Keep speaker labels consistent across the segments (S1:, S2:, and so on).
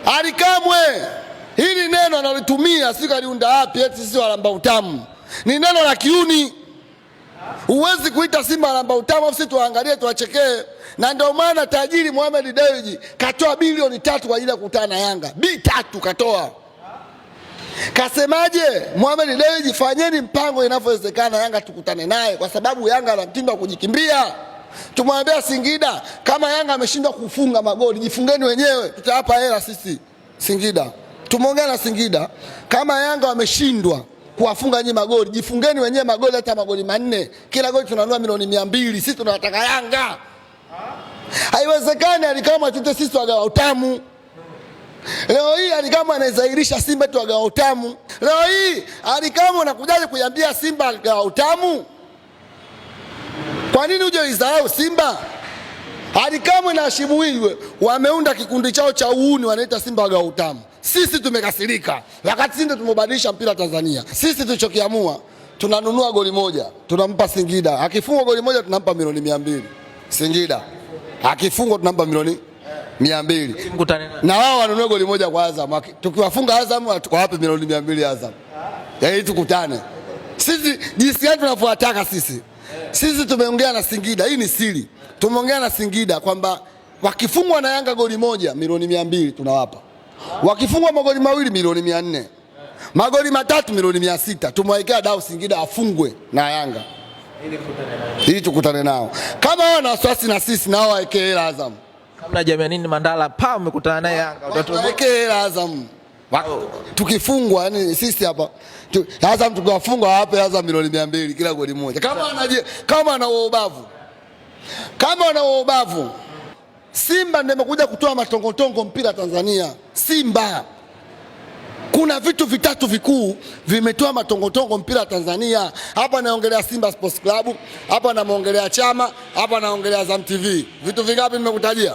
S1: Ally Kamwe hili neno analitumia si kaliunda wapi eti sisi walamba utamu. Ni neno la kiuni. Huwezi kuita Simba walamba utamu sisi tuangalie tuwachekee. Na ndio maana tajiri Mohamed Dewji katoa bilioni 3 kwa ajili ya kukutana na Yanga. B3 katoa. Kasemaje? Mohamed Dewji, fanyeni mpango inavyowezekana Yanga tukutane naye kwa sababu Yanga ana mtindo wa kujikimbia. Tumwambia Singida kama Yanga ameshindwa kufunga magoli jifungeni wenyewe, tutawapa hela sisi Singida. Tumeongea na Singida kama Yanga wameshindwa kuwafunga nyinyi magoli jifungeni wenyewe magoli hata magoli 4. Kila goli tunanunua milioni 200. Sisi tunataka Yanga. Haiwezekani Ally Kamwe atute sisi wagawa utamu. Leo hii Ally Kamwe anazairisha Simba tu wagawa utamu. Leo hii Ally Kamwe unakujaje kuiambia Simba wagawa utamu? Kwa nini uje uisahau Simba? Ally Kamwe na Shimuiwe wameunda kikundi chao cha uuni wanaita Simba wagawa utamu. Sisi tumekasirika. Wakati sisi tumebadilisha mpira Tanzania. Sisi tulichokiamua tunanunua goli moja, tunampa Singida. Akifungwa goli moja tunampa milioni 200. Singida. Akifungwa tunampa milioni 200. Na wao wanunue goli moja kwa Azam. Tukiwafunga Azam tukawape milioni 200 Azam. Ili tukutane. Sisi jinsi gani tunafuataka sisi. Sisi tumeongea na Singida, hii ni siri. Tumeongea na Singida kwamba wakifungwa na Yanga goli moja milioni 200 tunawapa. Wakifungwa magoli mawili milioni 400. Magoli matatu milioni 600. Tumewekea dau Singida afungwe na Yanga. Ili tukutane nao. Kama wana wasiwasi na sisi nao waekee hela Azam.
S2: Kama jamii nini Mandala pa umekutana naye Yanga
S1: utatuwekea hela Azam. Tukifungwa yani sisi hapa Azam tukiwafunga wape Azam milioni 200 kila goli moja. Kama ana uobavu. Kama ana uobavu. Simba ndio imekuja kutoa matongotongo mpira Tanzania. Simba. Kuna vitu vitatu vikuu vimetoa matongotongo mpira Tanzania. Hapa naongelea Simba Sports Club, hapa naongelea Chama, hapa naongelea Azam TV. Vitu vingapi nimekutajia?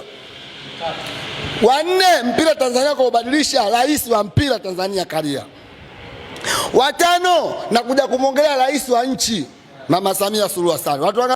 S1: 4 mpira Tanzania kwa kubadilisha rais wa mpira Tanzania Karia. 5 na kuja kumwongelea rais wa nchi Mama Samia Suluhu Hassan.